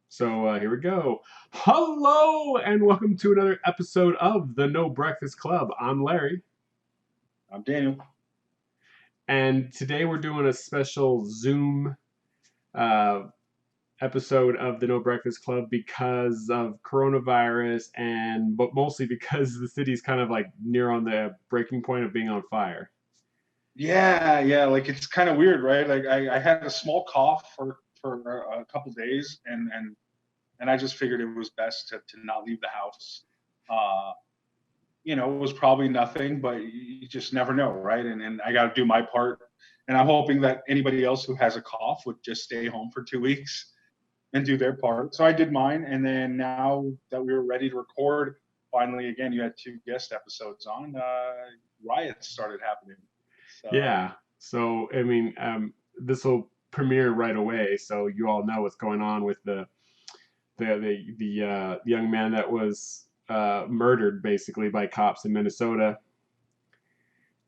Here we go. Hello, and welcome to another episode of the No Breakfast Club. I'm Larry, I'm Daniel. and today we're doing a special Zoom uh, episode of the No Breakfast Club because of coronavirus, but mostly because the city's kind of like near on the breaking point of being on fire. Yeah. Like it's kind of weird, right? Like I had a small cough for a couple days, and I just figured it was best to not leave the house. Uh, it was probably nothing, but you just never know, right? And I got to do my part, and I'm hoping that anybody else who has a cough would just stay home for 2 weeks and do their part. So I did mine, and then now that we were ready to record, finally, again, you had two guest episodes on. Riots started happening. So Yeah. This will premiere right away, so you all know what's going on with the young man that was murdered basically by cops in Minnesota,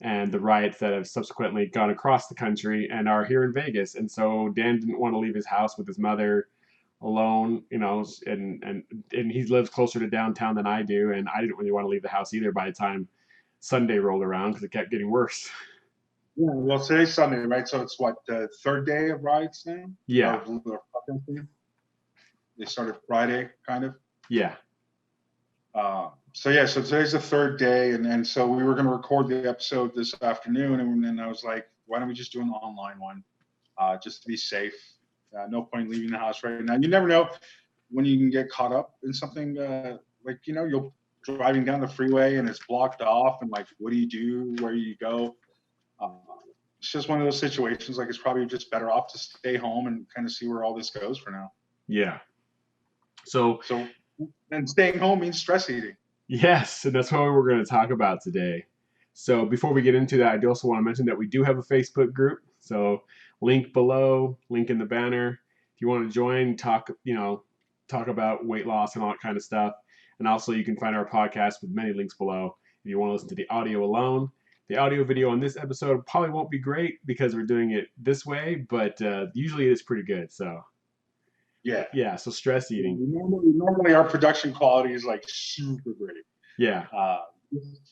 and the riots that have subsequently gone across the country and are here in Vegas. And so Dan didn't want to leave his house with his mother alone, and he lives closer to downtown than I do, and I didn't really want to leave the house either by the time Sunday rolled around because it kept getting worse. yeah, well, today's Sunday, right? So it's what, the third day of riots now? Yeah, Or they started Friday, kind of. yeah, So today's the third day, and so we were going to record the episode this afternoon, and then I was like, why don't we just do an online one, just to be safe? No point leaving the house right now. You never know when you can get caught up in something. Like you'll driving down the freeway and it's blocked off, and like, what do you do? Where do you go? Uh, it's just one of those situations. Like, it's probably just better off to stay home and kind of see where all this goes for now. yeah. So So, and staying home means stress eating. yes, and that's what we're going to talk about today. So before we get into that, I do also want to mention that we do have a Facebook group. So link below, link in the banner. If you want to join, talk about weight loss and all that kind of stuff. And also you can find our podcast with many links below if you want to listen to the audio alone. The audio video on this episode probably won't be great because we're doing it this way, but usually it is pretty good. So Yeah. yeah, so stress eating. Normally our production quality is like super great. Yeah. Uh,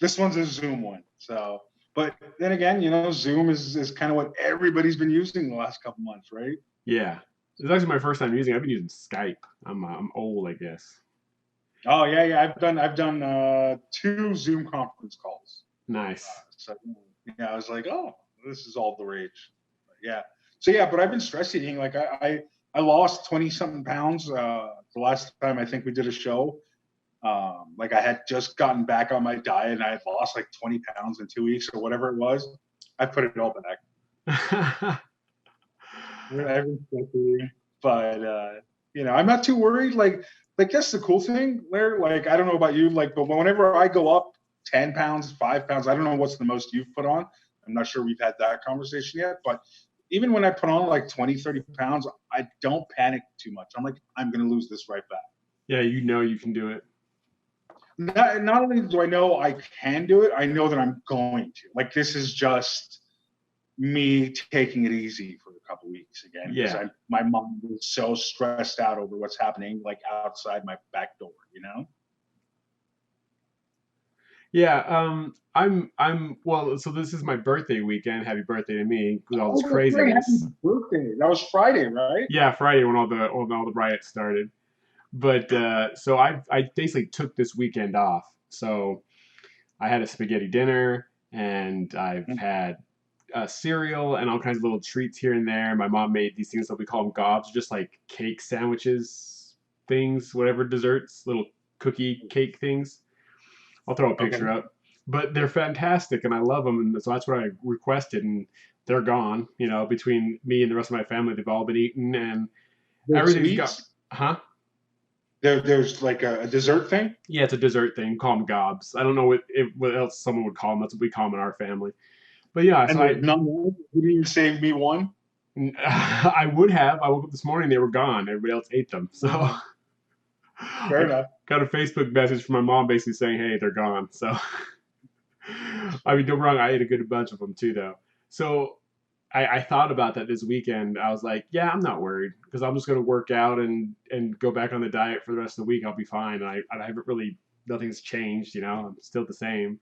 this one's a Zoom one. So, but then again, Zoom is kind of what everybody's been using the last couple months, right? Yeah. It's actually my first time using it. I've been using Skype. I'm old, I guess. Oh yeah. I've done two Zoom conference calls. Nice. So yeah, I was like, oh, this is all the rage. Yeah. So yeah, but I've been stress eating. Like I lost 20 something pounds the last time I think we did a show. Like I had just gotten back on my diet and I had lost like 20 pounds in 2 weeks or whatever it was. I put it all back. But I'm not too worried. Like that's the cool thing, Larry. Like I don't know about you, like, but whenever I go up 10 pounds, 5 pounds, I don't know what's the most you've put on. I'm not sure we've had that conversation yet, but even when I put on like 20, 30 pounds, I don't panic too much. I'm like, I'm going to lose this right back. Yeah, you can do it. Not only do I know I can do it, I know that I'm going to. Like, this is just me taking it easy for a couple weeks again, because Yeah. my mind is so stressed out over what's happening like outside my back door, Yeah, I'm well, so this is my birthday weekend. Happy birthday to me with all this Oh, that's right. Happy craziness. birthday. That was Friday, right? Yeah, Friday when all the riots started. But so I basically took this weekend off. So I had a spaghetti dinner and I've had cereal and all kinds of little treats here and there. My mom made these things that we call them gobs, just like cake sandwiches, things, whatever desserts, little cookie cake things. I'll throw a Okay. picture up. But they're fantastic and I love them. And so that's what I requested. And they're gone. Between me and the rest of my family, they've all been eaten and There's everything's gone. sweets. Huh? There's like a dessert thing. Yeah, it's a dessert thing. Call them gobs. I don't know what else someone would call them. That's what we call them in our family. But yeah, And so there's none. You didn't even save me one. I would have. I woke up this morning, they were gone. Everybody else ate them. So Fair I enough. got a Facebook message from my mom basically saying, hey, they're gone. So, I mean, don't get me wrong, I ate a good bunch of them too, though. So, I thought about that this weekend. I was like, yeah, I'm not worried because I'm just going to work out and go back on the diet for the rest of the week. I'll be fine. I haven't really, nothing's changed, you know, I'm still the same.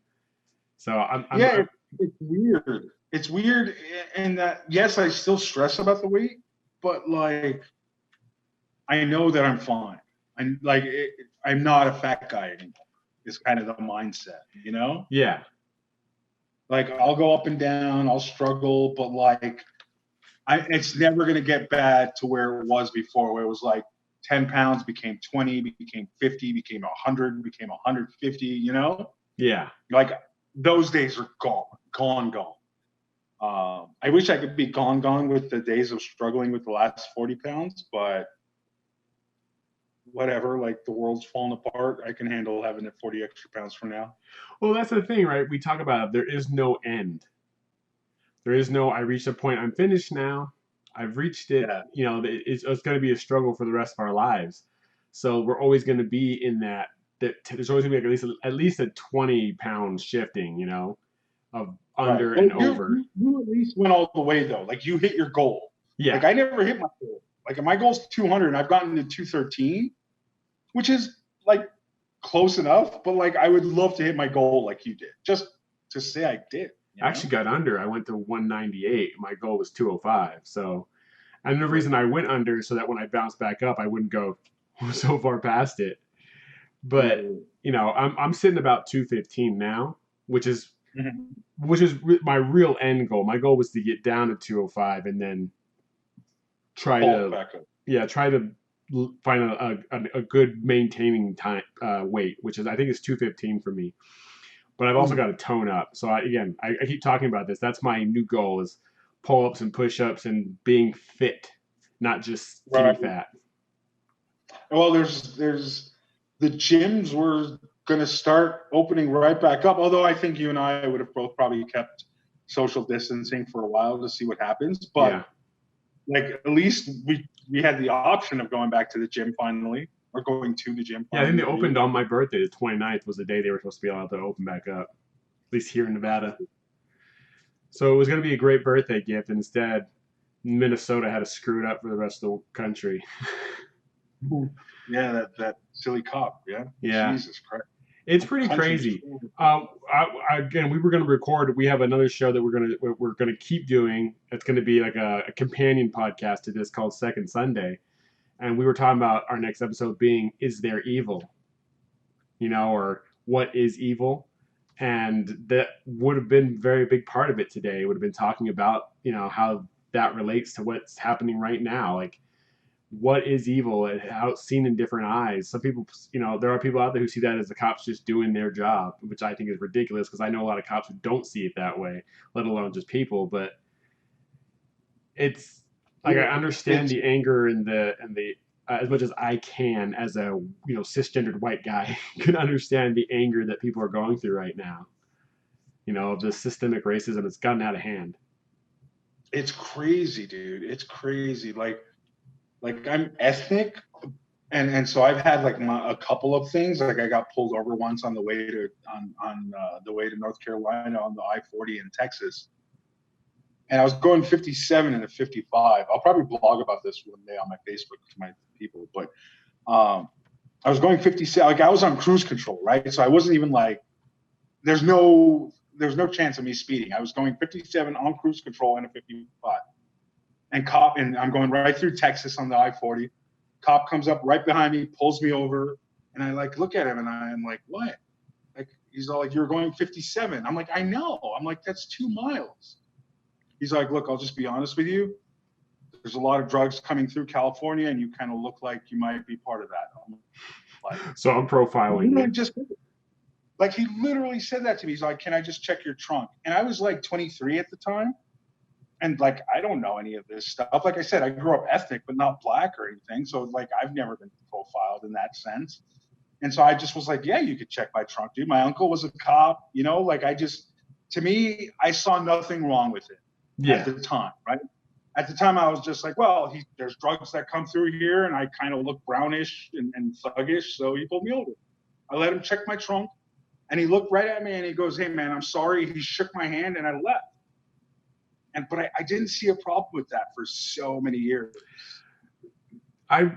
So Yeah, it's weird. It's weird in that, yes, I still stress about the weight, but like, I know that I'm fine. I'm like, I'm not a fat guy anymore. It's kind of the mindset, you know? yeah, Like, I'll go up and down, I'll struggle, but like, it's never going to get bad to where it was before, where it was like 10 pounds became 20, became 50, became 100, became 150, you know? yeah. Like, those days are gone, gone, gone. I wish I could be gone with the days of struggling with the last 40 pounds, but whatever, like the world's falling apart. I can handle having it 40 extra pounds from now. Well, that's the thing, right? We talk about it. There is no end. There is no, I reached a point, I'm finished now. I've reached it. Yeah. You know, it's going to be a struggle for the rest of our lives. So we're always going to be in that there's always going to be like at least a 20-pound shifting, you know, of Right. under Well, and over. you at least went all the way though. Like you hit your goal. Yeah. Like I never hit my goal. Like my goal's 200 and I've gotten to 213, which is like close enough, but like I would love to hit my goal like you did. Just to say I did, you I know? actually got under. I went to 198. My goal was 205. So, and the reason I went under so that when I bounced back up, I wouldn't go so far past it. But Right. you know, I'm sitting about 215 now, which is Mhm. my real end goal. My goal was to get down to 205 and then try Bulk to, back up. yeah, try to find a good maintaining time weight, which is I think is 215 for me. But I've also got to tone up. So I keep talking about this. That's my new goal is pull ups and push ups and being fit, not just skinny Right. fat. Well, there's the gyms were going to start opening right back up. Although I think you and I would have both probably kept social distancing for a while to see what happens. But Yeah. like at least we had the option of going back to the gym finally, or going to the gym Yeah, I think finally they for you. opened on my birthday. The 29th was the day they were supposed to be allowed to open back up, at least here in Nevada. So it was going to be a great birthday gift. And instead, Minnesota had to screw it up for the rest of the country. Yeah, that silly cop. Yeah, Yeah, Jesus Christ. it's pretty Country crazy. school. Again, we were going to record. We have another show that we're gonna keep doing. It's going to be like a companion podcast to this called Second Sunday, and we were talking about our next episode being "Is there evil?" You know, or what is evil? And that would have been a very big part of it today. It would have been talking about how that relates to what's happening right now, like what is evil and how it's seen in different eyes. Some people, there are people out there who see that as the cops just doing their job, which I think is ridiculous because I know a lot of cops who don't see it that way, let alone just people. But it's like I understand It's the anger and the as much as I can as a cisgendered white guy can understand the anger that people are going through right now. Of the systemic racism, it's gotten out of hand. it's crazy, dude. It's crazy. Like I'm ethnic, and so I've had like a couple of things. Like I got pulled over once on the way to on the way to North Carolina on the I-40 in Texas, and I was going 57 and a 55. I'll probably blog about this one day on my Facebook to my people, but I was going 57. Like I was on cruise control, right? So I wasn't even like there's no chance of me speeding. I was going 57 on cruise control and a 55. And I'm going right through Texas on the I-40. Cop comes up right behind me, pulls me over, and I like look at him and I'm like, what? Like he's all like, you're going 57. I'm like, I know. I'm like, that's 2 miles. He's like, look, I'll just be honest with you. There's a lot of drugs coming through California, and you kind of look like you might be part of that. I'm like, So I'm profiling you. Like he literally said that to me. He's like, can I just check your trunk? And I was like 23 at the time. And like, I don't know any of this stuff. Like I said, I grew up ethnic, but not black or anything. So like, I've never been profiled in that sense. And so I just was like, yeah, you could check my trunk, dude. My uncle was a cop, like to me, I saw nothing wrong with it at Yeah. the time, right? At the time, I was just like, well, there's drugs that come through here, and I kind of look brownish and thuggish, so he pulled me over. I let him check my trunk, and he looked right at me, and he goes, hey, man, I'm sorry. He shook my hand, and I left. but I didn't see a problem with that for so many years. I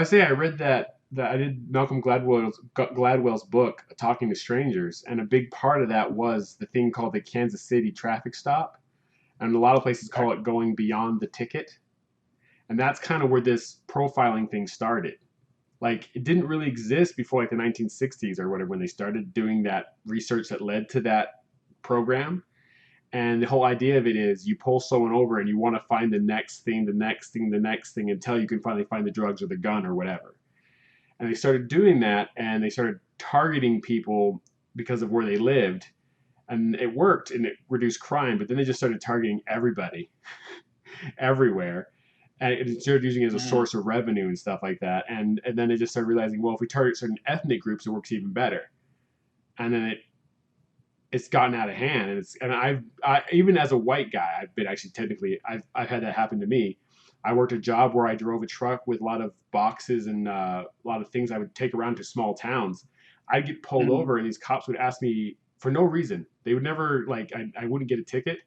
say I read that I did Malcolm Gladwell's book Talking to Strangers, and a big part of that was the thing called the Kansas City traffic stop, and a lot of places call it going beyond the ticket, and that's kind of where this profiling thing started. Like it didn't really exist before like the 1960s or whatever when they started doing that research that led to that program. And the whole idea of it is you pull someone over and you want to find the next thing, the next thing, the next thing until you can finally find the drugs or the gun or whatever. And they started doing that and they started targeting people because of where they lived. And it worked and it reduced crime, but then they just started targeting everybody everywhere. And it started using it as a source of revenue and stuff like that. And then they just started realizing, well, if we target certain ethnic groups, it works even better. And then it's gotten out of hand, and I even as a white guy, I've been actually technically I've had that happen to me. I worked a job where I drove a truck with a lot of boxes and a lot of things I would take around to small towns. I'd get pulled over, and these cops would ask me for no reason. They would never like I wouldn't get a ticket.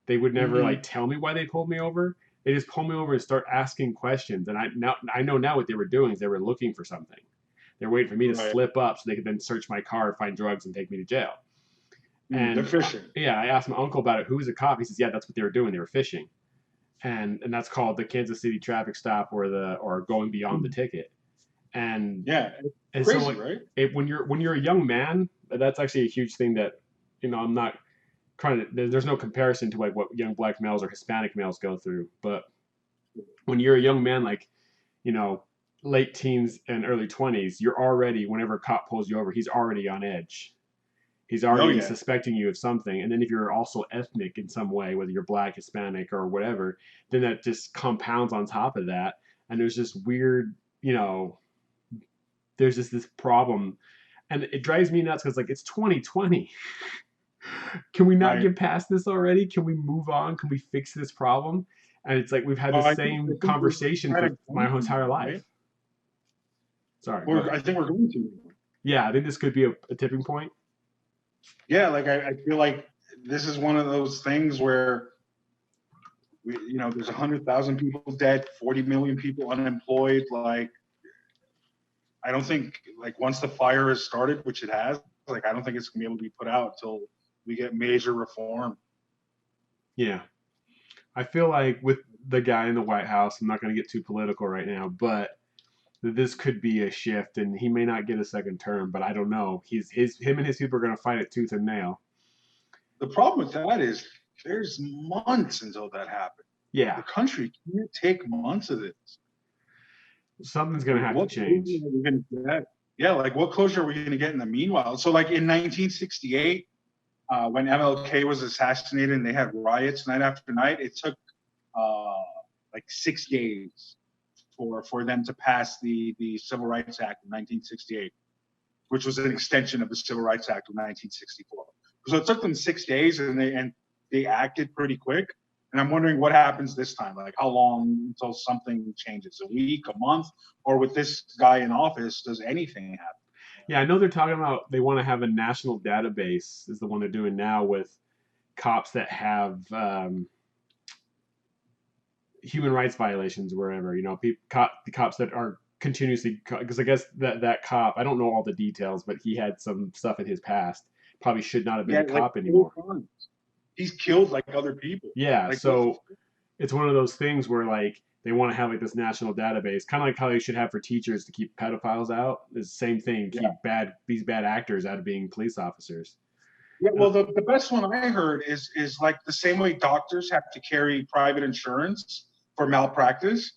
They would never like tell me why they pulled me over. They just pulled me over and start asking questions, and I know now what they were doing is they were looking for something. They're waiting for me to slip up so they could then search my car, find drugs, and take me to jail. And they're fishing. Yeah, I asked my uncle about it. Who's a cop? He says, yeah, that's what they were doing. They were fishing, and that's called the Kansas City traffic stop or going beyond the ticket. And yeah, and crazy, so like, right? when you're a young man, that's actually a huge thing that I'm not trying to. There's no comparison to like what young black males or Hispanic males go through, but when you're a young man, like late teens and early 20s, you're already whenever a cop pulls you over, he's already on edge. He's already suspecting you of something. And then if you're also ethnic in some way, whether you're black, Hispanic, or whatever, then that just compounds on top of that. And there's this weird, there's just this problem. And it drives me nuts because, like, it's 2020. Can we not get past this already? Can we move on? Can we fix this problem? And it's like we've had the same conversation for my whole entire life. Right? Sorry. I think we're going to. Yeah, I think this could be a tipping point. Yeah, like I feel like this is one of those things where there's 100,000 people dead, 40 million people unemployed. Like, I don't think like once the fire has started, which it has, like I don't think it's gonna be able to be put out until we get major reform. Yeah, I feel like with the guy in the White House, I'm not gonna get too political right now, but this could be a shift, and he may not get a second term, but I don't know. Him and his people are going to fight it tooth and nail. The problem with that is there's months until that happens. Yeah, the country can't take months of this. Something's going to have to change. Yeah, like what closure are we going to get in the meanwhile? So, like in 1968, when MLK was assassinated and they had riots night after night, it took like 6 days for them to pass the Civil Rights Act of 1968, which was an extension of the Civil Rights Act of 1964. So it took them 6 days, and they acted pretty quick. And I'm wondering what happens this time. Like, how long until something changes? A week, a month, or with this guy in office, does anything happen? Yeah, I know they're talking about they want to have a national database. Is the one they're doing now with cops that have human rights violations wherever, the cops that are continuously, because I guess that cop, I don't know all the details, but he had some stuff in his past, probably should not have been a cop anymore. He's killed like other people. Yeah, like, so it's one of those things where like they want to have like this national database, kind of like how they should have for teachers to keep pedophiles out. It's the same thing, keep these bad actors out of being police officers. Yeah, well, the best one I heard is like the same way doctors have to carry private insurance for malpractice,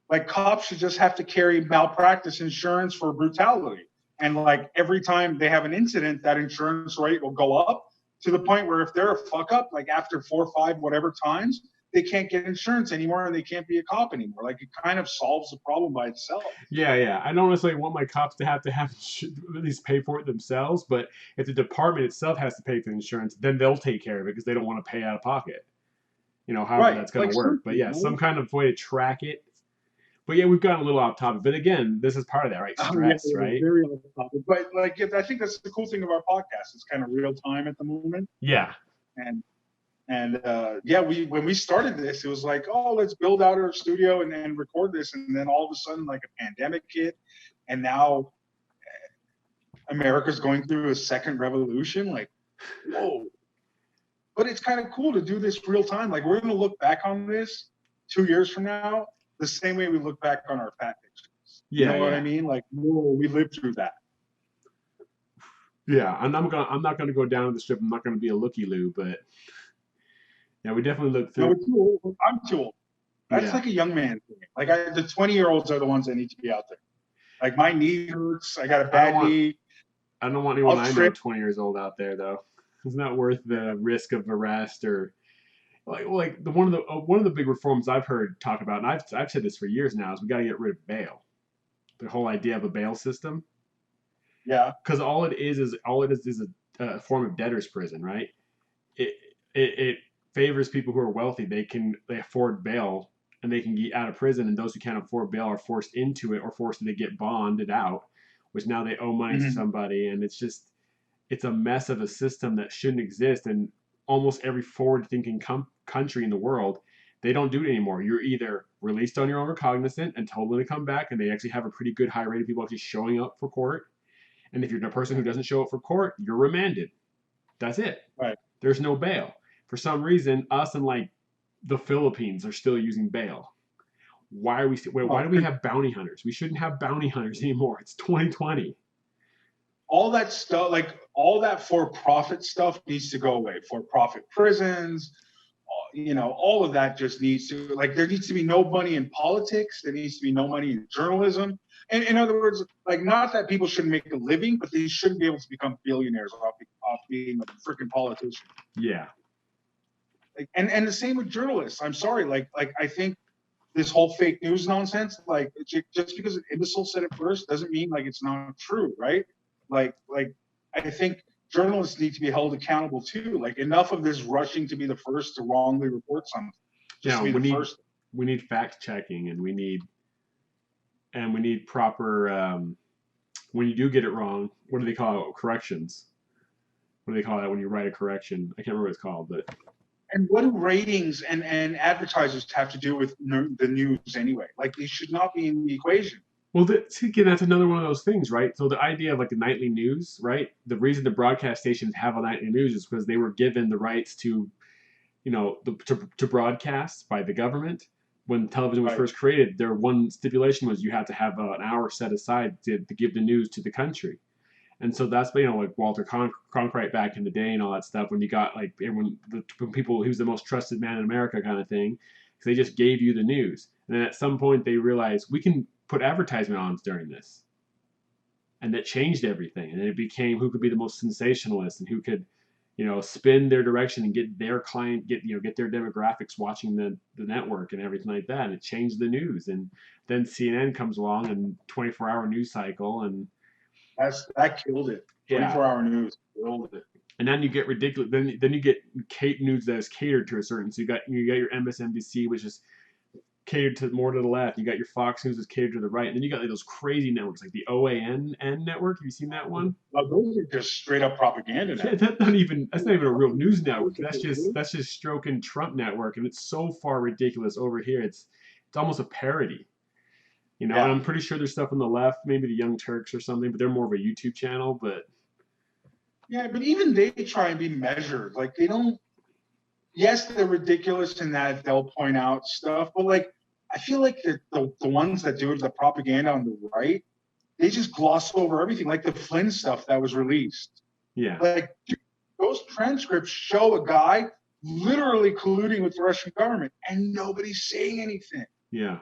like cops should just have to carry malpractice insurance for brutality. And like every time they have an incident, that insurance rate will go up to the point where if they're a fuck up, like after 4 or 5 whatever times, they can't get insurance anymore and they can't be a cop anymore. Like it kind of solves the problem by itself. Yeah. I don't necessarily want my cops to have at least pay for it themselves, but if the department itself has to pay for the insurance, then they'll take care of it because they don't want to pay out of pocket. However that's going to work. But yeah, some kind of way to track it. But yeah, we've gotten a little off topic. But again, this is part of that, right? Stress, right? Very off topic. But like, I think that's the cool thing of our podcast. It's kind of real time at the moment. Yeah. And And yeah, when we started this, it was like, oh, let's build out our studio and then record this. And then all of a sudden, like a pandemic hit, and now America's going through a second revolution. Like, whoa. But it's kind of cool to do this real time. Like, we're going to look back on this 2 years from now the same way we look back on our fat pictures. You know what I mean? Like, whoa, we lived through that. Yeah, and I'm not gonna go down the strip. I'm not gonna be a looky-loo, but yeah, we definitely look No, through. we're too old. I'm too old. That's Yeah, like a young man thing. Like, the 20-year-olds are the ones that need to be out there. Like, my knee hurts. I got a I don't bad want knee. I don't want anyone I'll I know trip. 20 years old out there though. It's not worth the risk of arrest or like the one of the big reforms I've heard talk about, and I've said this for years now, is we got to get rid of bail. The whole idea of a bail system, Yeah. because all it is a form of debtor's prison, right? It it favors people who are wealthy. They afford bail and they can get out of prison, and those who can't afford bail are forced into it or forced to get bonded out, which now they owe money to Mm-hmm. somebody, and it's a mess of a system that shouldn't exist. And almost every forward-thinking country in the world, they don't do it anymore. You're either released on your own recognizant and told when to come back, and they actually have a pretty good high rate of people actually showing up for court. And if you're a person who doesn't show up for court, you're remanded. That's it. Right. There's no bail. For some reason, us and like the Philippines are still using bail. Why Well, do we have bounty hunters? We shouldn't have bounty hunters anymore. It's 2020. all that stuff, like all that for-profit stuff, needs to go away. For-profit prisons, all of that just needs to, like, there needs to be no money in politics. There needs to be no money in journalism. And in other words, like, not that people shouldn't make a living, but they shouldn't be able to become billionaires off being a freaking politician. Yeah. Like, and the same with journalists. I'm sorry, like I think this whole fake news nonsense, like, just because an imbecile said it first doesn't mean like it's not true, right? Like I think journalists need to be held accountable too. Like, enough of this rushing to be the first to wrongly report something, just Yeah, to be the first. we need fact checking, and we need proper when you do get it wrong, what do they call it? Corrections. What do they call that when you write a correction? I can't remember what it's called, but And what do ratings and advertisers have to do with the news anyway? Like, they should not be in the equation. well, again, that's another one of those things, right? So the idea of like the nightly news, right? The reason the broadcast stations have a nightly news is because they were given the rights to, to broadcast by the government. When television was Right. first created, their one stipulation was you had to have an hour set aside to give the news to the country. And so that's like Walter Cronkite back in the day and all that stuff. When you got like everyone, when people, he was the most trusted man in America kind of thing, because they just gave you the news. And then at some point they realized we can put advertisement on during this, and that changed everything. And then it became who could be the most sensationalist and who could, spin their direction and get their client, get their demographics watching the network and everything like that. And it changed the news. And then CNN comes along and 24-hour news cycle and That killed it. yeah. 24-hour news killed it. And then you get ridiculous. Then you get news that is catered to a certain. So you got your MSNBC, which is catered to more to the left. You got your Fox News is catered to the right. And then you got like those crazy networks like the OANN network. Have you seen that one? Well, those are just straight up propaganda Yeah, now. that's not even a real news network. That's just stroking Trump network, and it's so far ridiculous over here. It's almost a parody. And Yeah. I'm pretty sure there's stuff on the left, maybe the Young Turks or something, but they're more of a YouTube channel. But Yeah, but even they try and be measured. Like, they don't. Yes, they're ridiculous in that they'll point out stuff, but like, I feel like the ones that do the propaganda on the right, they just gloss over everything. Like the Flynn stuff that was released. yeah, Like, dude, those transcripts show a guy literally colluding with the Russian government, and nobody's saying anything. yeah.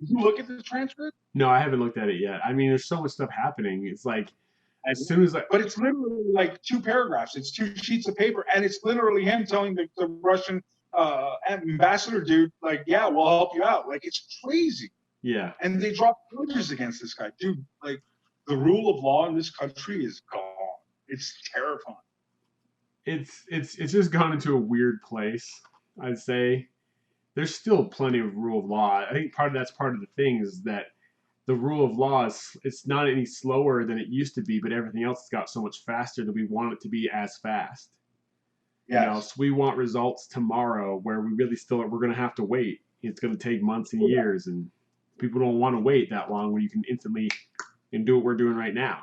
Did you look at the transcript? No, I haven't looked at it yet. I mean, there's so much stuff happening. It's like as soon as But it's literally like 2 paragraphs. It's 2 sheets of paper, and it's literally him telling the Russian ambassador dude, like, yeah, we'll help you out. Like, it's crazy. yeah, And they drop charges against this guy, dude. Like, the rule of law in this country is gone. It's terrifying. it's just gone into a weird place. I'd say there's still plenty of rule of law. I think part of the thing is that the rule of law it's not any slower than it used to be, but everything else has got so much faster that we want it to be as fast. Yes. So we want results tomorrow where we really we're going to have to wait. It's going to take months and years, and people don't want to wait that long when you can instantly and do what we're doing right now.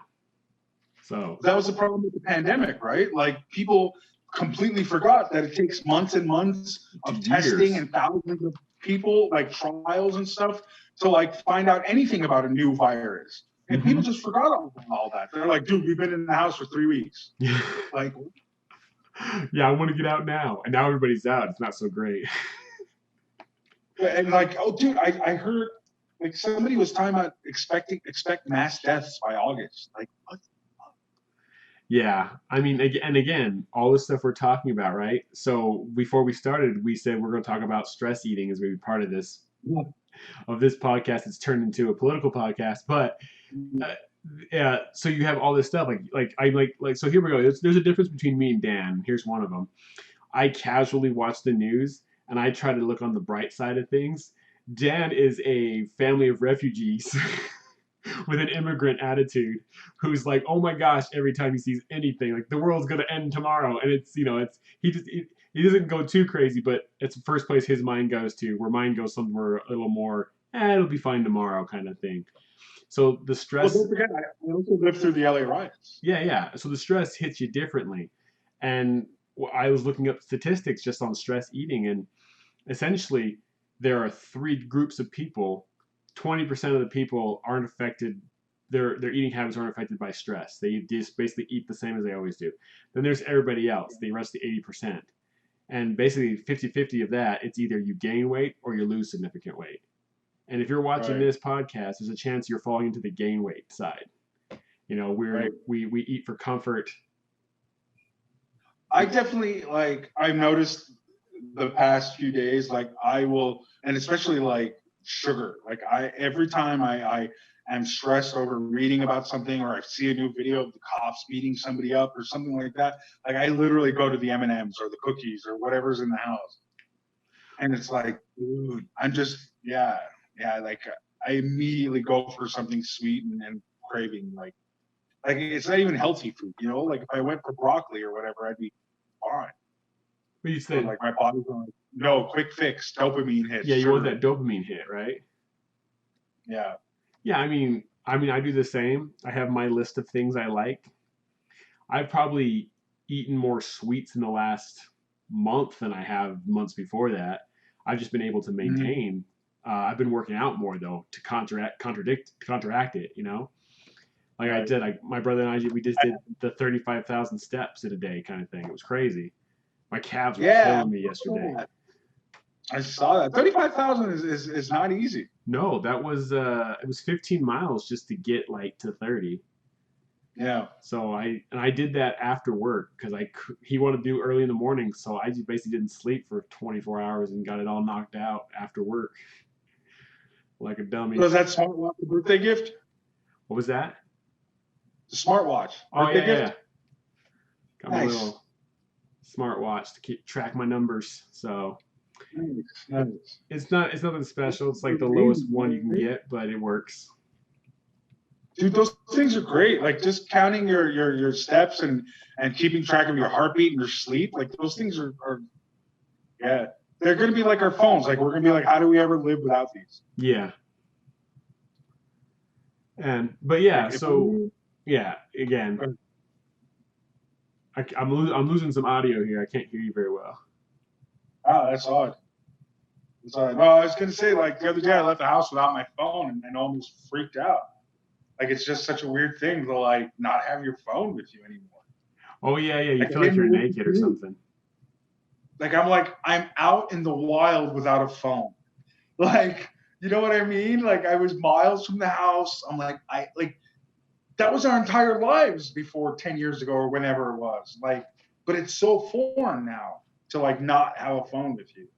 So that was the problem with the pandemic, right? Like people completely forgot that it takes months and months of testing and thousands of people, like trials and stuff, to like find out anything about a new virus. And people just forgot all that. They're like, dude, we've been in the house for 3 weeks. Like, yeah, I want to get out now. And now everybody's out. It's not so great. and like, oh, dude, I heard like somebody was talking about expect mass deaths by August. Like, what? Yeah, I mean, and again, all this stuff we're talking about, right? So before we started, we said we're going to talk about stress eating as maybe part of this podcast. It's turned into a political podcast, but yeah. So you have all this stuff, like. So here we go. There's a difference between me and Dan. Here's one of them. I casually watch the news and I try to look on the bright side of things. Dan is a family of refugees with an immigrant attitude who's like, oh my gosh, every time he sees anything, like the world's gonna end tomorrow. And it's he doesn't go too crazy, but it's the first place his mind goes to, where mine goes somewhere a little more, it'll be fine tomorrow kind of thing. So the stress. Well, don't forget, I also lived through the LA riots. Yeah. So the stress hits you differently. And I was looking up statistics just on stress eating, and essentially there are three groups of people. 20% of the people aren't affected. Their eating habits aren't affected by stress. They just basically eat the same as they always do. Then there's everybody else, the rest of the 80%. And basically 50-50 of that, it's either you gain weight or you lose significant weight. And if you're watching this podcast, there's a chance you're falling into the gain weight side. We eat for comfort. I definitely I've noticed the past few days, like I will, and especially like sugar. Like every time I am stressed over reading about something, or I see a new video of the cops beating somebody up or something like that, like I literally go to the M&Ms or the cookies or whatever's in the house. And it's like, dude, I'm just, like I immediately go for something sweet and craving like it's not even healthy food, like if I went for broccoli or whatever, I'd be fine. What do you think? Like my body's going, no, quick fix, dopamine hit. Yeah, you want that dopamine hit, right? Yeah. Yeah, I mean, I do the same. I have my list of things I like. I've probably eaten more sweets in the last month than I have months before that. I've just been able to maintain. I've been working out more though to counteract it. Like I did. Like my brother and I, we just did the 35,000 steps in a day kind of thing. It was crazy. My calves were killing me yesterday. I saw that. 35,000 is not easy. No, that was it was 15 miles just to get like to 30. Yeah. So I did that after work because he wanted to do early in the morning, so I just basically didn't sleep for 24 hours and got it all knocked out after work, like a dummy. Was that smartwatch a birthday gift? What was that? The smartwatch. Oh yeah. Got my little smartwatch to keep track my numbers. So nice. It's nothing special. It's like the lowest one you can get, but it works. Dude, those things are great. Like just counting your steps and keeping track of your heartbeat and your sleep. Like those things are they're gonna be like our phones. Like we're gonna be like, how do we ever live without these? Yeah. But yeah, so yeah, again, I'm losing some audio here. I can't hear you very well. Oh, that's odd. Well, I was gonna say, like the other day, I left the house without my phone and almost freaked out. Like it's just such a weird thing to like not have your phone with you anymore. Oh yeah. You feel like you're naked or something. Like I'm out in the wild without a phone. Like, you know what I mean? Like I was miles from the house. I'm like that was our entire lives before 10 years ago or whenever it was. Like, but it's so foreign now to like not have a phone with you.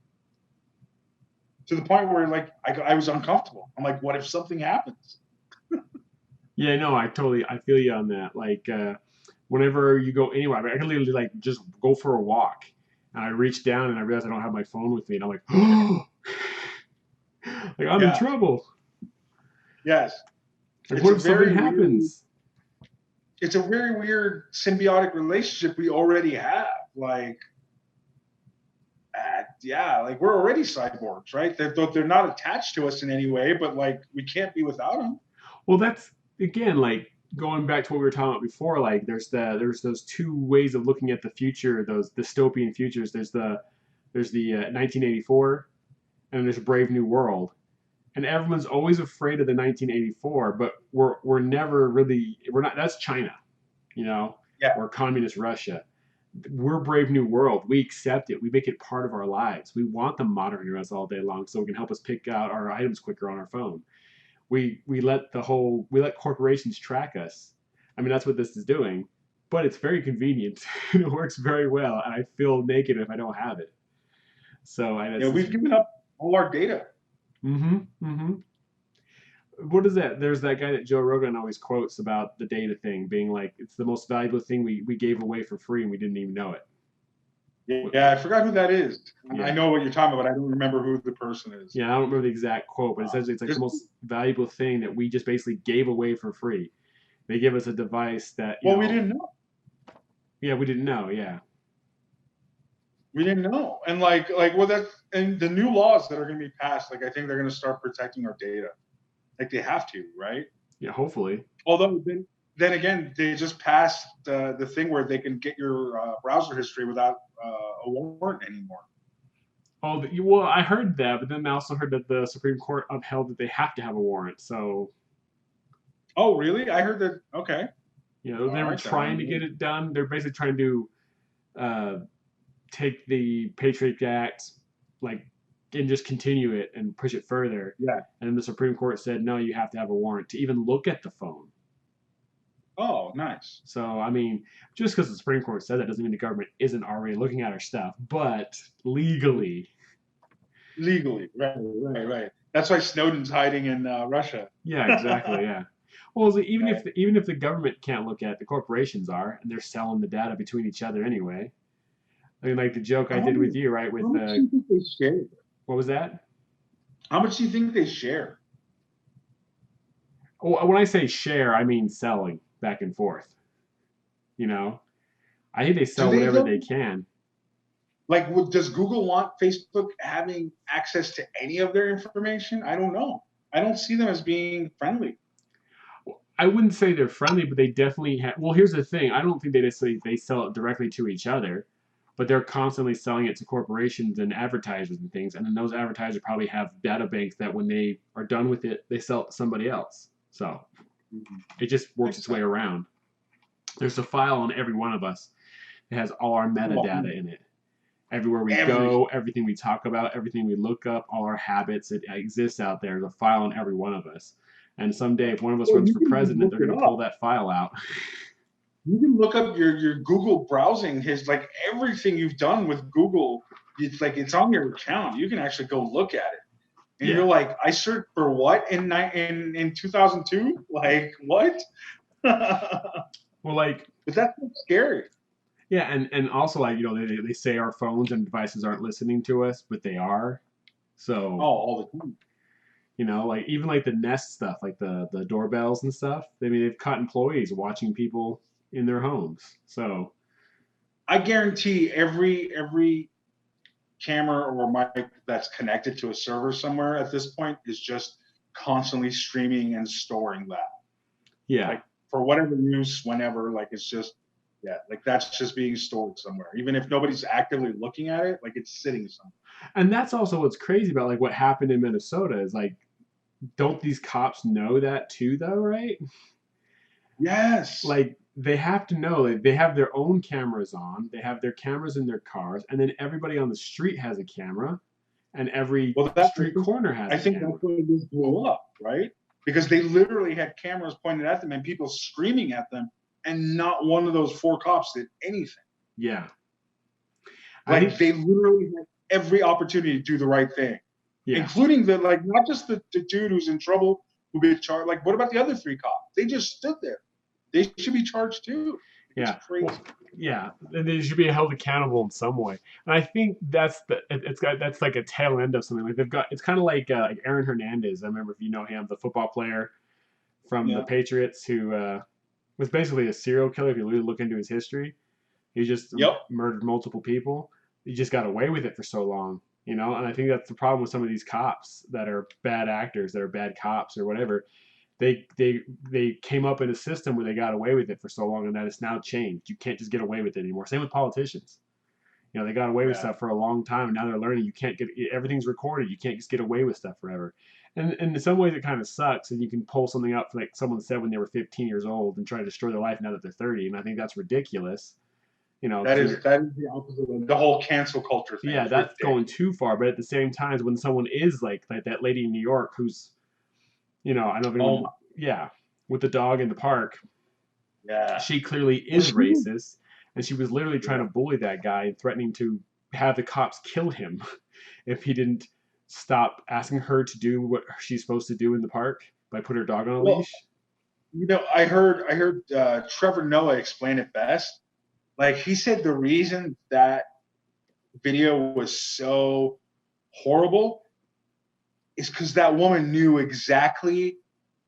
To the point where like I was uncomfortable. I'm like, what if something happens? Yeah, no, I feel you on that. Like whenever you go anywhere, I can literally like just go for a walk, and I reach down and I realize I don't have my phone with me, and I'm like, oh, like I'm in trouble. Yes. Like, what if something happens? It's a very weird symbiotic relationship we already have. Like yeah, like we're already cyborgs, right? They're not attached to us in any way, but like we can't be without them. Well, that's again like going back to what we were talking about before. Like there's those two ways of looking at the future, those dystopian futures. There's the 1984, and there's Brave New World. And everyone's always afraid of the 1984, but we're never really we're not. That's China, you know, Yeah. or communist Russia. We're Brave New World. We accept it. We make it part of our lives. We want them monitoring us all day long so it can help us pick out our items quicker on our phone. We let corporations track us. I mean, that's what this is doing, but it's very convenient. It works very well, and I feel naked if I don't have it. So I Yeah, that's we've just given up all our data. mm-hmm, mm-hmm. What is that? There's that guy that Joe Rogan always quotes about the data thing being like it's the most valuable thing we gave away for free and we didn't even know it. Yeah, I forgot who that is. I Yeah. know what you're talking about. I don't remember who the person is. Yeah, I don't remember the exact quote, but essentially it's like the Just most valuable thing that we just basically gave away for free. They give us a device that, well, we didn't know. yeah, we didn't know. Yeah. We didn't know, and well, that and the new laws that are going to be passed, like I think they're going to start protecting our data, like they have to, right? Yeah, hopefully. Although then again, they just passed the thing where they can get your browser history without a warrant anymore. Oh, well, I heard that, but then I also heard that the Supreme Court upheld that they have to have a warrant. So, Oh, really? I heard that. Okay, they all were right trying to then. get it done. They're basically trying to uh, take the Patriot Act, like, and just continue it and push it further. Yeah. And then the Supreme Court said, no, you have to have a warrant to even look at the phone. Oh, nice. So, I mean, just because the Supreme Court said that doesn't mean the government isn't already looking at our stuff, but legally. Legally, right. That's why Snowden's hiding in Russia. Yeah, exactly. Yeah. Well, even Right. if the government can't look at it, the corporations are, and they're selling the data between each other anyway. I mean, like the joke I How did with much, you, right? how With much do you think they share? what was that? How much do you think they share? Oh, when I say share, I mean selling back and forth. You know, I think they Do sell they whatever though? they can. Like, does Google want Facebook having access to any of their information? I don't know. I don't see them as being friendly. I wouldn't say they're friendly, but they definitely have. Well, here's the thing: I don't think they sell it directly to each other, but they're constantly selling it to corporations and advertisers and things. And then those advertisers probably have data banks that when they are done with it, they sell it to somebody else. So it just works Makes its way sense. around. There's a file on every one of us that has all our metadata in it. Everywhere we Everything. go, everything we talk about, everything we look up, all our habits, it exists out there. There's a file on every one of us. And someday, if one of us Well, runs you for can just president, look they're it going to pull up. that file out. You can look up your Google browsing like everything you've done with Google. It's like it's on your account. You can actually go look at it, and Yeah. you're like, I searched for what in 2002? Like what? But Well, like, that's not scary. yeah, and also like they say our phones and devices aren't listening to us, but they are. Oh, So all the time. like even like the Nest stuff, like the doorbells and stuff. I mean, they've caught employees watching people in their homes. So I guarantee every camera or mic that's connected to a server somewhere at this point is just constantly streaming and storing that. yeah, Like for whatever use, whenever, like it's just yeah, like that's just being stored somewhere. Even if nobody's actively looking at it, like it's sitting somewhere. and that's also what's crazy about like what happened in Minnesota is like, don't these cops know that too though, right? Yes. Like they have to know like, they have their own cameras on, they have their cameras in their cars, and then everybody on the street has a camera, and every Well, street corner has I a think camera. that's why this blew up, right? Because they literally had cameras pointed at them and people screaming at them, and not one of those four cops did anything. Yeah, I Like think they literally had every opportunity to do the right thing, yeah, including the like not just the dude who's in trouble who get charged. Like, what about the other three cops? They just stood there. They should be charged too. It's yeah. crazy. Well, yeah, they should be held accountable in some way. And I think that's like a tail end of something. Like they've got it's kind of like Aaron Hernandez. I remember if you know him, the football player from the Yeah. Patriots who was basically a serial killer. If you really look into his history, he just Yep. murdered multiple people. He just got away with it for so long. you know. And I think that's the problem with some of these cops that are bad actors, that are bad cops or whatever. They came up in a system where they got away with it for so long, and that it's now changed. You can't just get away with it anymore. Same with politicians. You know, they got away with Yeah. stuff for a long time, and now they're learning you can't get everything's recorded. You can't just get away with stuff forever. And in some ways, it kind of sucks. And you can pull something up like someone said when they were 15 years old and try to destroy their life now that they're 30. And I think that's ridiculous. You know, because you're That is the opposite of the whole cancel culture thing yeah, is that's going ridiculous. too far. But at the same time, when someone is like that lady in New York who's I don't know if Oh anyone my, yeah with the dog in the park, yeah. she clearly Well, is racist, and she was literally trying yeah. to bully that guy and threatening to have the cops kill him if he didn't stop asking her to do what she's supposed to do in the park by put her dog on a Well, leash. I heard Trevor Noah explain it best. Like he said, the reason that video was so horrible is because that woman knew exactly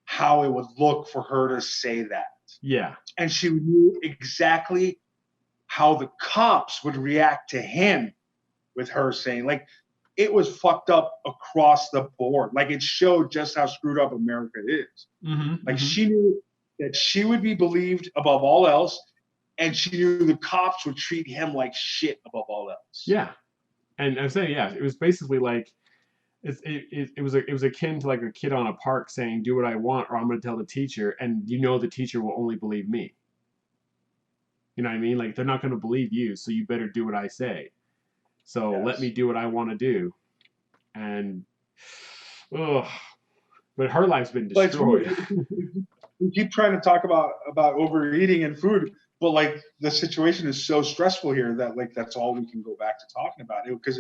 how it would look for her to say that. Yeah, And she knew exactly how the cops would react to him with her saying, like, it was fucked up across the board. Like, it showed just how screwed up America is. Like, mm-hmm. she knew that she would be believed above all else, and she knew the cops would treat him like shit above all else. Yeah, and I'm saying yeah, it was basically like it was akin to like a kid on a park saying do what I want or I'm going to tell the teacher, and the teacher will only believe me. You know what I mean? Like they're not going to believe you, so you better do what I say. So let me Yes. do what I want to do. And ugh, but her life's been But it's destroyed. weird. We keep trying to talk about overeating and food, but like the situation is so stressful here that like that's all we can go back to talking about it because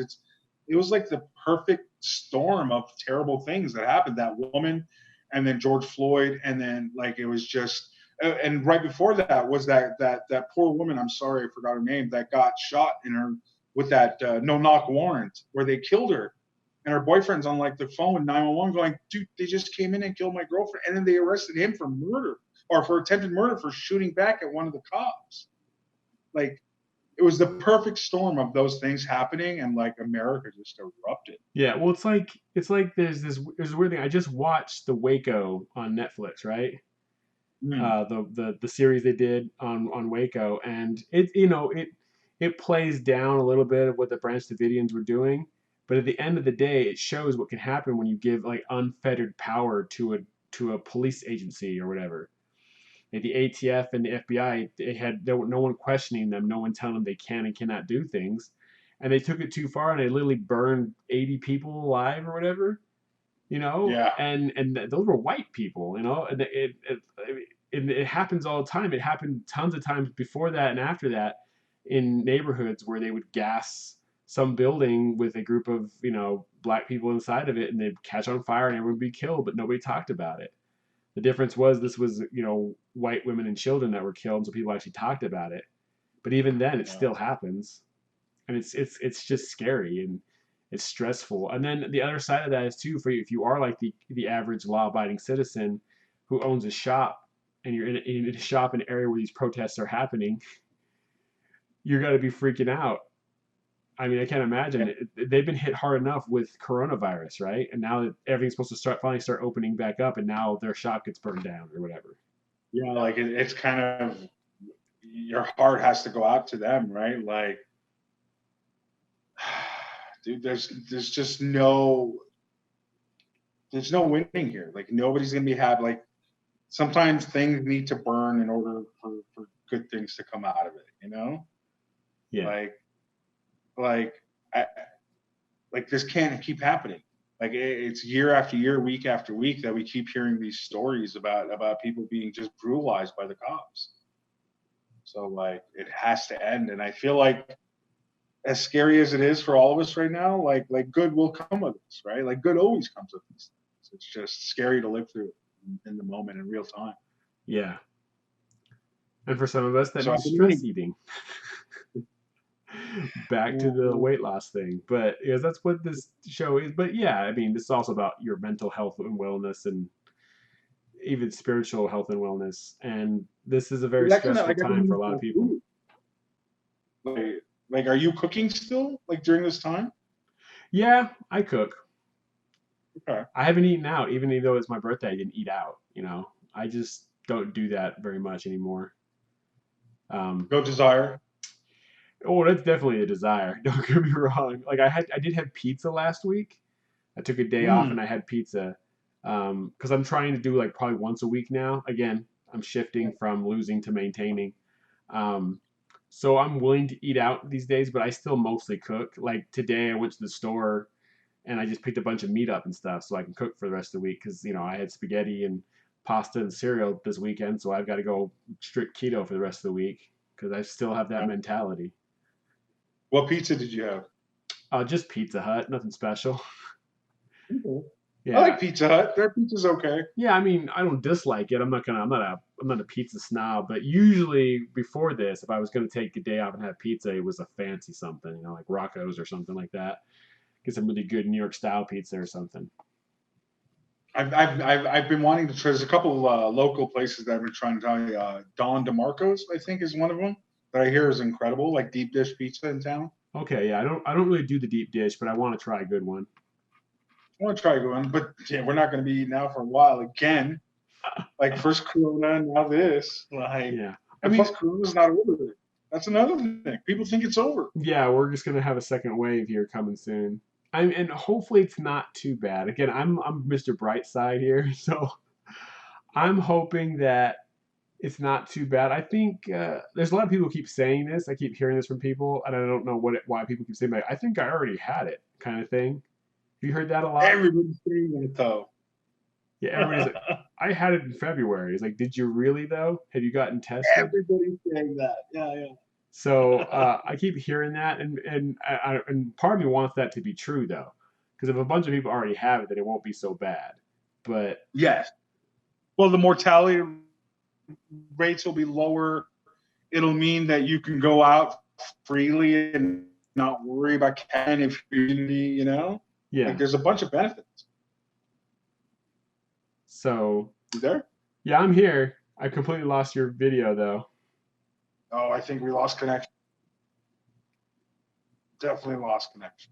it was like the perfect storm of terrible things that happened. That woman, and then George Floyd, and then like it was just. And right before that was that poor woman. I'm sorry, I forgot her name. That got shot in her with that no knock warrant, where they killed her, and her boyfriend's on like the phone with 911 going, dude, they just came in and killed my girlfriend. And then they arrested him for murder or for attempted murder for shooting back at one of the cops. Like it was the perfect storm of those things happening and like America just erupted. Yeah, well, it's like there's a weird thing. I just watched the Waco on Netflix, right? Mm. The series they did on Waco, and it plays down a little bit of what the Branch Davidians were doing, but at the end of the day, it shows what can happen when you give like unfettered power to a police agency or whatever. Like the ATF and the FBI, there were no one questioning them, no one telling them they can and cannot do things, and they took it too far and they literally burned 80 people alive or whatever, Yeah. and those were white people, and it happens all the time. It happened tons of times before that and after that in neighborhoods where they would gas some building with a group of black people inside of it, and they'd catch on fire and everyone would be killed, but nobody talked about it. The difference was this was white women and children that were killed, so people actually talked about it. But even then, it Yeah. still happens, and it's just scary and it's stressful. And then the other side of that is too, for you, if you are like the average law-abiding citizen who owns a shop and you're in a shop in an area where these protests are happening, you're going to be freaking out. I mean, I can't Yeah. imagine they've been hit hard enough with coronavirus, right? And now that everything's supposed to start opening back up, and now their shop gets burned down or whatever. Yeah. Like it's kind of your heart has to go out to them, right? Like, dude, there's just there's no winning here. Like nobody's gonna be happy. Like sometimes things need to burn in order for good things to come out of it, you know? Yeah, Like like I, like this can't keep happening. Like it's year after year, week after week that we keep hearing these stories about people being just brutalized by the cops. So like it has to end. And I feel like as scary as it is for all of us right now, like good will come with this, right? Like good always comes with these things. It's just scary to live through in the moment in real time. yeah. And for some of us, that So I've means been stress eating. eating. Back to the weight loss thing. But because that's what this show is. But yeah, I mean, this is also about your mental health and wellness and even spiritual health and wellness. And this is a very That kind of stressful like I've been time for a eating lot of full people. food. Like are you cooking still like during this time? Yeah, I cook. Okay. I haven't eaten out, even though it's my birthday. I didn't eat out. I just don't do that very much anymore. Um, No desire. oh, that's definitely a desire. Don't get me wrong. Like I did have pizza last week. I took a day off Mm. and I had pizza. Because I'm trying to do like probably once a week now. Again, I'm shifting from losing to maintaining. Um, so I'm willing to eat out these days, but I still mostly cook. Like today, I went to the store and I just picked a bunch of meat up and stuff so I can cook for the rest of the week because I had spaghetti and pasta and cereal this weekend, so I've got to go strict keto for the rest of the week because I still have that Okay. mentality. What pizza did you have? Just Pizza Hut, nothing special. Okay. I Yeah, like Pizza Hut. Their pizza's okay. yeah. I mean, I don't dislike it. I'm not a pizza snob, but usually before this, if I was gonna take a day off and have pizza, it was a fancy something, like Rocco's or something like that. Get some really good New York style pizza or something. I've been wanting to try. There's a couple local places that I've been trying to tell you. Don DeMarco's, I think, is one of them that I hear is incredible, like deep dish pizza in town. Okay, yeah. I don't really do the deep dish, but I want to try a good one. I want to try going, but yeah, we're not going to be eating out for a while again. Like first Corona, now this. Like, Yeah. I and mean, plus Corona's not over. That's another thing. People think it's over. yeah, we're just gonna have a second wave here coming soon. And hopefully it's not too bad. Again, I'm Mr. Brightside here, so I'm hoping that it's not too bad. I think there's a lot of people who keep saying this. I keep hearing this from people, and I don't know why people keep saying that. I think I already had it, kind of thing. Have you heard that a lot? Everybody's saying it though. Yeah, everybody's like, I had it in February. It's like, did you really though? Have you gotten tested? Everybody's saying that. Yeah, So yeah. I keep hearing that, and part of me wants that to be true though, because if a bunch of people already have it, then it won't be so bad. But Yes. Well, the mortality rates will be lower. It'll mean that you can go out freely and not worry about catching if you're. Like yeah, there's a bunch of benefits. so You there? yeah, I'm here. I completely lost your video though. Oh, I think we lost connection. Definitely lost connection.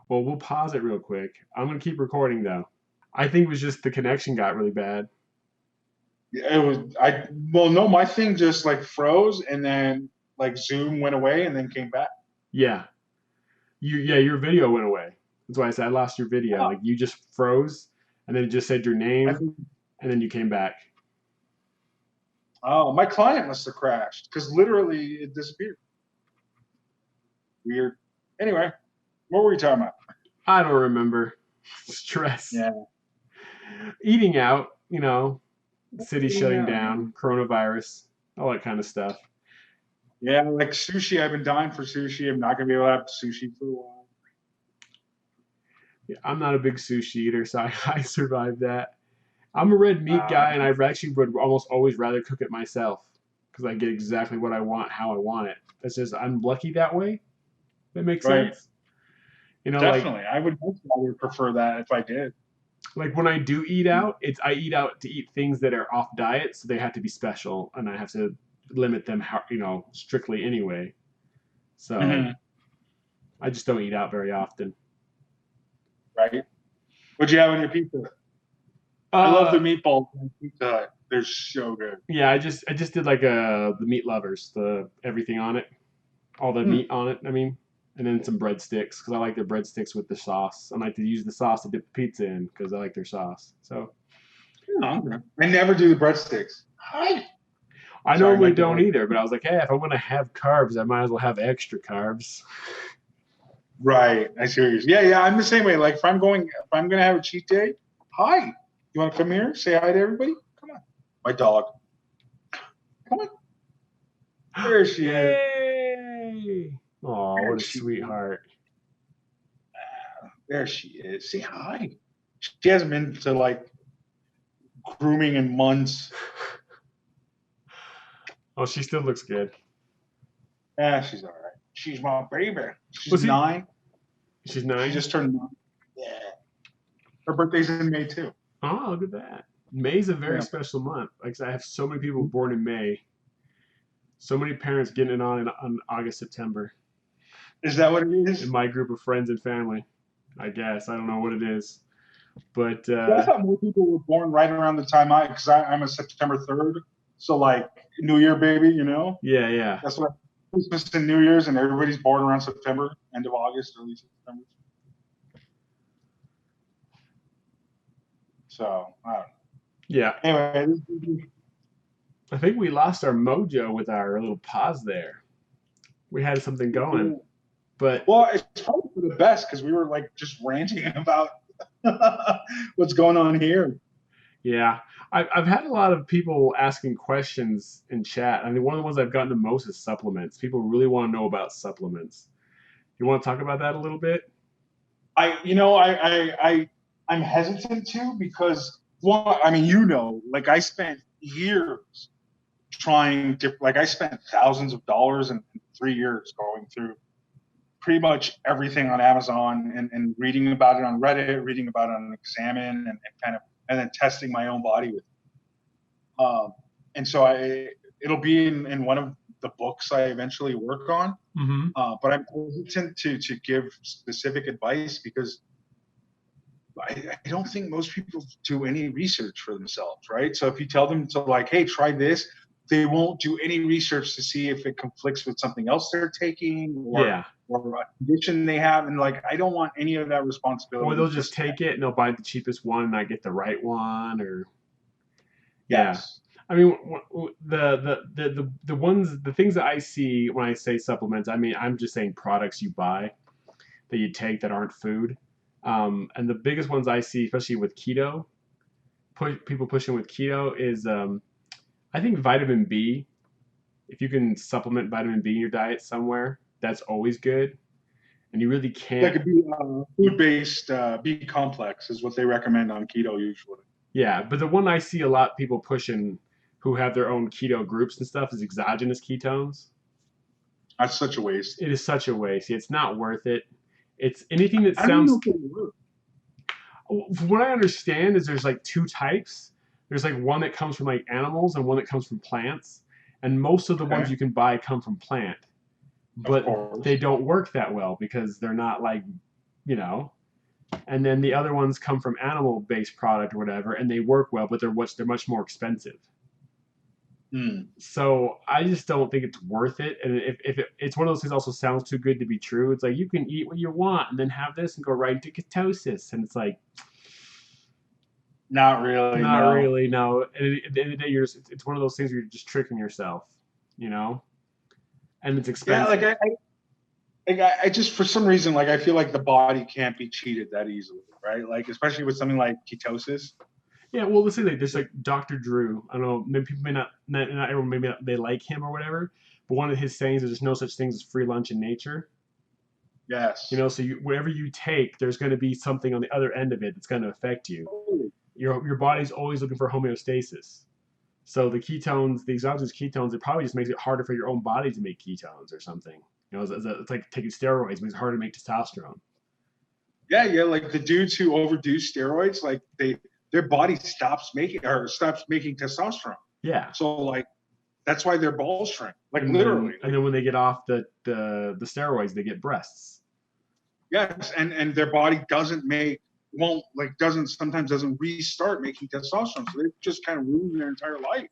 Well, we'll pause it real quick. I'm gonna keep recording though. I think it was just the connection got really bad. It was well, no, my thing just like froze and then like Zoom went away and then came back. Yeah, your video went away. That's why I said I lost your video. Oh, Like you just froze, and then it just said your I name, think and then you came back. my client must have crashed because literally it disappeared. Weird. Anyway, what were we talking about? I don't remember. Stress. Yeah. Eating out, city Eating shutting out, man. down, coronavirus, all that kind of stuff. Yeah, like sushi. I've been dying for sushi. I'm not gonna be able to have sushi for a while. Yeah, I'm not a big sushi eater, so I survived that. I'm a red meat Uh, guy, and I actually would almost always rather cook it myself because I get exactly what I want, how I want it. That's just I'm lucky that way. That makes right. sense. Like Definitely. I would prefer that if I did. when I do eat out, I eat out to eat things that are off diet, so they have to be special, and I have to limit them, strictly anyway. So Hmm. I just don't eat out very often. Right. What'd you have on your pizza? I love the Uh, meatballs on Pizza Hut. They're so good. yeah, I just did like the meat lovers, the everything on it, all the Hmm. meat on it. I mean, and then some breadsticks because I like their breadsticks with the sauce. I like to use the sauce to dip the pizza in because I like their sauce. So Okay. I never do the breadsticks. Hi. I Sorry, my normally don't dog. either, but I was like, hey, if I'm gonna have carbs, I might as well have extra carbs. Right. I see what you're saying. Yeah. I'm the same way. Like if I'm gonna have a cheat day, hi. You want to come here? Say hi to everybody? Come on. My dog. Come on. There she is. Yay! Oh, There what a she is. sweetheart. There she is. Say hi. She hasn't been to like grooming in months. Oh, she still looks good. Yeah, she's all right. She's my baby. She's Was he? 9. She's She 9. just turned 9. Yeah. Her birthday's in May too. Oh, look at that. May's a very Yeah. special month. Like I have so many people born in May. So many parents getting it on August, September. Is that what it in is? my group of friends and family. I guess I don't know what it is, but Yeah, I thought more people were born right around the time because I'm a September 3rd, so like New Year baby, you know. yeah, yeah, That's what Christmas and New Year's, and everybody's born around September, end of August, early September. So I don't know. yeah. Anyway, I think we lost our mojo with our little pause there. We had something going, but well, it's probably for the best because we were like just ranting about what's going on here. yeah, I've had a lot of people asking questions in chat. I mean, one of the ones I've gotten the most is supplements. People really want to know about supplements. You want to talk about that a little bit? I'm hesitant to because well, I mean, like I spent years trying to like I spent thousands of dollars in 3 years going through pretty much everything on Amazon and reading about it on Reddit, reading about it on Examine, and kind of and then testing my own body with it. And so it'll be in one of the books I eventually work on. Mm-hmm. But I'm hesitant to give specific advice because I don't think most people do any research for themselves, right? So if you tell them to like, hey, try this, they won't do any research to see if it conflicts with something else they're taking Yeah. or a condition they have. And like, I don't want any of that Or responsibility. they'll just take it and they'll buy the cheapest one and not get the right one, or yeah. Yes. I mean, the ones the things that I see when I say supplements, I mean I'm just saying products you buy that you take that aren't food. And the biggest ones I see, especially with keto, people pushing with keto is I think vitamin B. If you can supplement vitamin B in your diet somewhere, that's always good. And you really Like can't. a food-based B complex is what they recommend on keto usually. Yeah, but the one I see a lot of people pushing who have their own keto groups and stuff is exogenous ketones. That's such a waste. It is such a waste. It's not worth it. It's anything that I don't even know sounds. if it works. From what I understand is there's like two types. There's like one that comes from like animals and one that comes from plants. And most of the ones Okay. you can buy come from plant, Of but they course. don't work that well because they're not like, you know. And then the other ones come from animal-based product or whatever, and they work well, but they're much more expensive. Hmm. So I just don't think it's worth it. And it's one of those things also sounds too good to be true. It's like you can eat what you want and then have this and go right into ketosis. And it's like, Not really, not no. really, no. And at the end of the day, it's one of those things where you're just tricking yourself, you know? And it's Yeah, expensive. I just for some reason like I feel like the body can't be cheated that easily, right? Like especially with something like ketosis. Yeah, well, let's say like there's like Dr. Drew. I don't know, maybe people may not everyone maybe not, they like him or whatever. But one of his sayings is there's no such thing as free lunch in nature. You Yes. know, so whatever you take, there's going to be something on the other end of it that's going to affect you. Your body's always looking for homeostasis. So the ketones, the exogenous ketones, it probably just makes it harder for your own body to make ketones or something. You know, it's like taking steroids makes it harder to make testosterone. Yeah, yeah. Like the dudes who overdo steroids, like their body stops making testosterone. Yeah, So like that's why their balls shrink. Like and then literally. and Like then when they get off the steroids, they get breasts. yes, and their body doesn't restart making testosterone. So they just kind of ruin their entire life.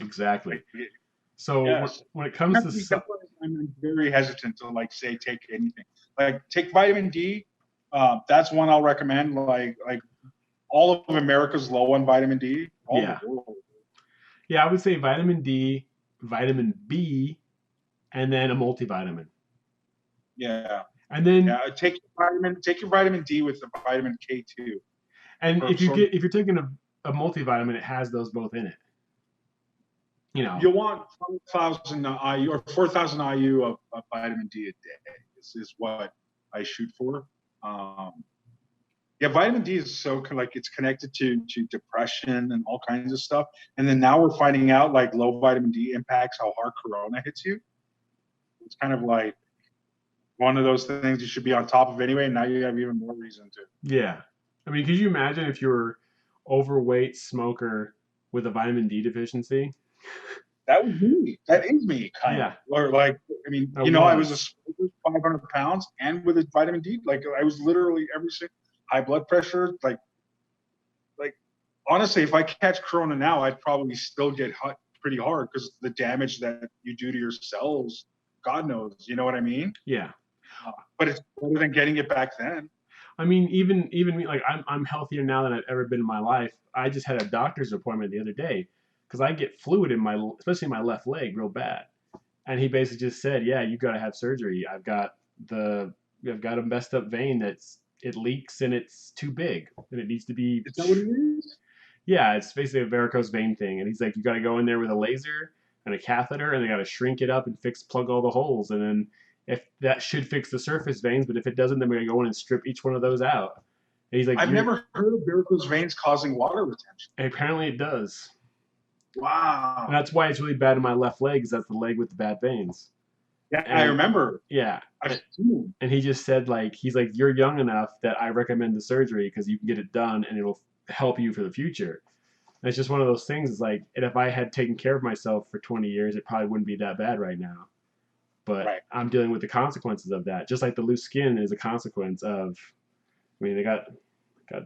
Exactly. Like, So yes. when it comes to That's why I'm very hesitant to like say take anything. Like take vitamin D. That's one I'll recommend. Like all of America's low on vitamin D. All yeah, the world. yeah, I would say vitamin D, vitamin B, and then a multivitamin. Yeah. And then Yeah. Take your vitamin D with the vitamin K2. and For sort of, if you're taking a multivitamin, it has those both in it. You know, you'll want 5,000 IU or 4,000 IU of vitamin D a day. This is what I shoot for. Yeah, vitamin D is so like it's connected to depression and all kinds of stuff. And then now we're finding out like low vitamin D impacts how hard Corona hits you. It's kind of like one of those things you should be on top of anyway. And now you have even more reason to. yeah. I mean, could you imagine if you're overweight smoker with a vitamin D deficiency? That was me. That is me, kind of. Yeah, Or like, I mean, I I was a was. smoker, 500 pounds, and with a vitamin D, like I was literally every single high blood pressure. Like honestly, if I catch Corona now, I'd probably still get hot pretty hard because the damage that you do to your cells, God knows. You know what I mean? Yeah. But it's better than getting it back then. I mean, even me, like I'm healthier now than I've ever been in my life. I just had a doctor's appointment the other day because I get fluid in my, especially my left leg, real bad. And he basically just said, "Yeah, you got to have surgery. The I've got a messed up vein it leaks and it's too big and it needs to be." Is that what it is? Yeah, it's basically a varicose vein thing. And he's like, "You got to go in there with a laser and a catheter, and they got to shrink it up and plug all the holes. And then if that should fix the surface veins, but if it doesn't, then we're gonna go in and strip each one of those out." And he's like, I've never heard of varicose veins causing water retention. and apparently it does. Wow. And that's why it's really bad in my left leg, is that's the leg with the bad veins. Yeah, And I remember. yeah. I've seen. And he just said, like, he's like, "You're young enough that I recommend the surgery because you can get it done and it'll help you for the future." And it's just one of those things. It's like, and if I had taken care of myself for 20 years, it probably wouldn't be that bad right now. But Right. I'm dealing with the consequences of that. Just like the loose skin is a consequence of, I mean, they got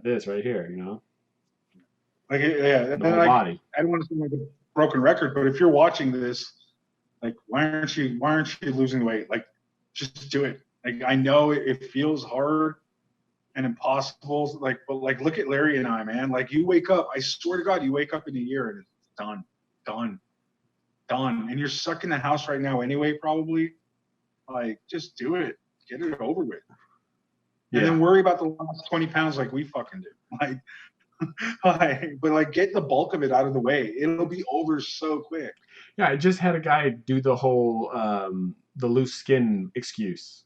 this right here, Like, yeah, the and whole like, body. I don't want to sound like a broken record, but if you're watching this, like, why aren't you losing weight? Like, just do it. Like, I know it feels hard and impossible. Like, but like, look at Larry and I, man. Like, you wake up. I swear to God, you wake up in a year and it's done, done, done. And you're stuck in the house right now anyway, probably. Like, just do it. Get it over with. And then worry about the last 20 pounds like we fucking do. But like, get the bulk of it out of the way. It'll be over so quick. Yeah, I just had a guy do the whole the loose skin excuse.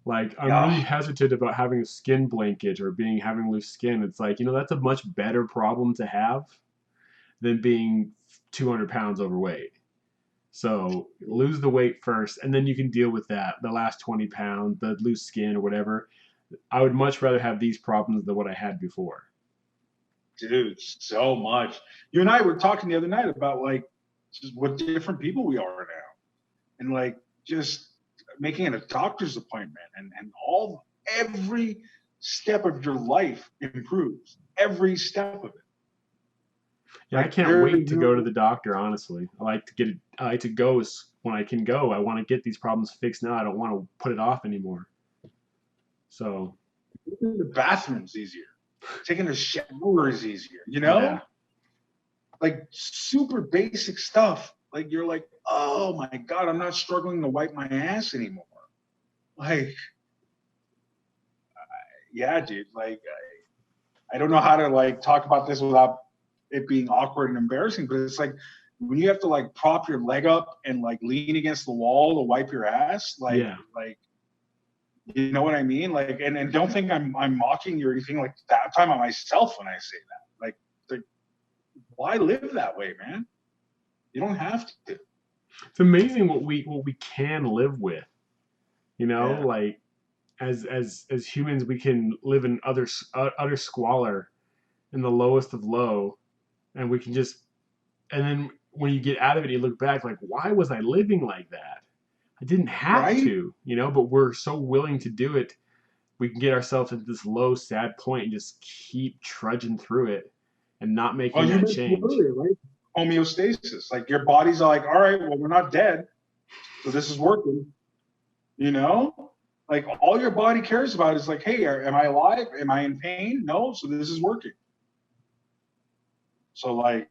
Like, I'm really hesitant about having a skin blanket or having loose skin. It's like, that's a much better problem to have than being 200 pounds overweight. So lose the weight first, and then you can deal with that. The last 20 pounds, the loose skin or whatever. I would much rather have these problems than what I had before. Dude, so much. You and I were talking the other night about like just what different people we are now, and like just making it a doctor's appointment, and every step of your life improves. Every step of it. Yeah, I can't wait to go to the doctor. Honestly, I like to go when I can go. I want to get these problems fixed now. I don't want to put it off anymore. So, the bathroom's easier. Taking a shower is easier. Yeah. Like super basic stuff. Like you're like, oh my God, I'm not struggling to wipe my ass anymore. Like, yeah, dude. Like, I don't know how to like talk about this without it being awkward and embarrassing, but it's like when you have to like prop your leg up and like lean against the wall to wipe your ass, like, you know what I mean? Like, and don't think I'm mocking you or anything like that. I'm talking about myself when I say that. Like, why live that way, man? You don't have to. It's amazing what we can live with. Like as humans, we can live in utter squalor in the lowest of low, and we can just, and then when you get out of it, you look back like, why was I living like that? I didn't have to, but we're so willing to do it. We can get ourselves into this low, sad point and just keep trudging through it and not making that change. Earlier, right? Homeostasis. Like your body's like, all right, well, we're not dead, so this is working. Like all your body cares about is like, hey, am I alive? Am I in pain? No, so this is working. So like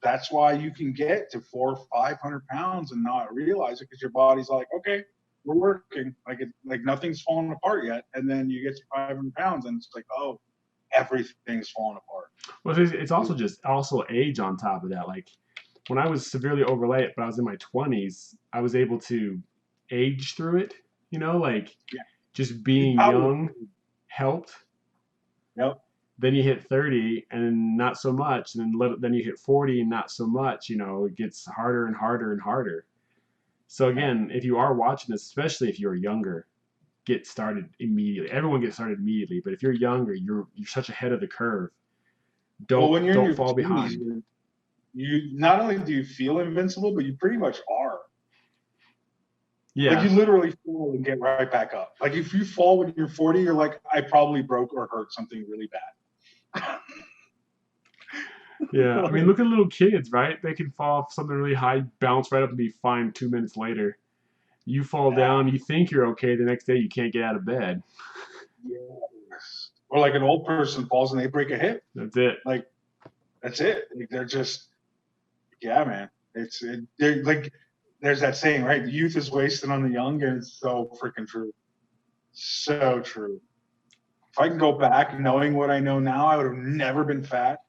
that's why you can get to 400 or 500 pounds and not realize it, because your body's like, okay, we're working. Like nothing's falling apart yet, and then you get to 500 pounds and it's like, oh, everything's falling apart. Well, it's also age on top of that. Like when I was severely overweight, but I was in my 20s, I was able to age through it. Just being young helped. Yep. Then you hit 30 and not so much, and then you hit 40 and not so much. It gets harder and harder and harder. So again, if you are watching this, especially if you're younger, get started immediately. Everyone gets started immediately, but if you're younger, you're such ahead of the curve. Don't fall behind. you not only do you feel invincible, but you pretty much are. Yeah. Like you literally fall and get right back up. Like if you fall when you're 40, you're like, I probably broke or hurt something really bad. Yeah. I mean, look at little kids, right? They can fall off something really high, bounce right up and be fine 2 minutes later. You fall down, you think you're okay, the next day you can't get out of bed. Yes. Or like an old person falls and they break a hip. That's it. Like, that's it. Like, they're just, yeah, man. They're like, there's that saying, right? The youth is wasted on the young, and it's so freaking true. So true. If I can go back knowing what I know now, I would have never been fat.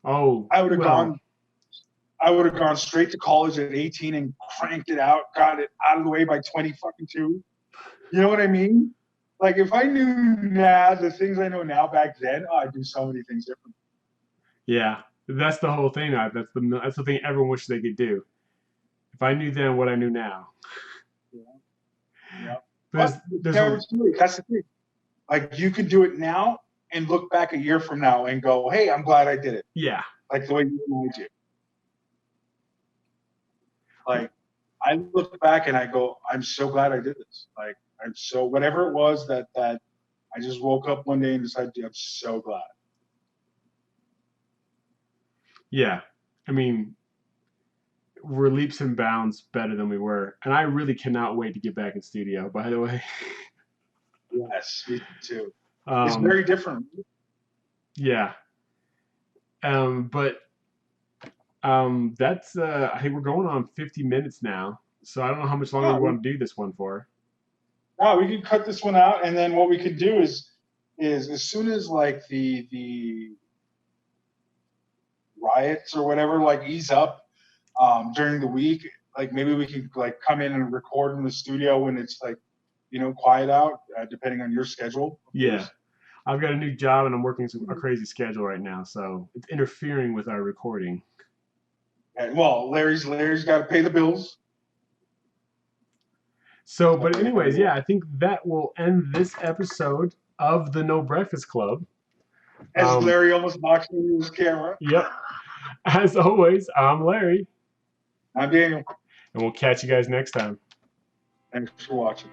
Oh, I would have gone straight to college at 18 and cranked it out, got it out of the way by 20 fucking 2. You know what I mean? Like if I knew now the things I know now back then, I'd do so many things different. yeah. That's the whole thing. That's the thing everyone wishes they could do. If I knew then what I knew now. Yeah. But That's the thing. Like you could do it now and look back a year from now and go, hey, I'm glad I did it. yeah. Like the way you and I do. Like I look back and I go, I'm so glad I did this. Like I'm so whatever it was that I just woke up one day and decided to, I'm so glad. Yeah. I mean, we're leaps and bounds better than we were. And I really cannot wait to get back in studio, by the way. Yes, me too. It's very different. Yeah. But that's I think we're going on 50 minutes now. So I don't know how much longer we want to do this one for. No, we can cut this one out, and then what we could do is as soon as like the riots or whatever like ease up during the week, like maybe we can like come in and record in the studio when it's like, you know, quiet out, depending on your schedule. Yeah. I've got a new job and I'm working a crazy schedule right now, so it's interfering with our recording. And, well, Larry's got to pay the bills. So, but anyways, yeah, I think that will end this episode of the No Breakfast Club. As Larry almost knocks me into his camera. Yep. As always, I'm Larry. I'm Daniel. And we'll catch you guys next time. Thanks for watching.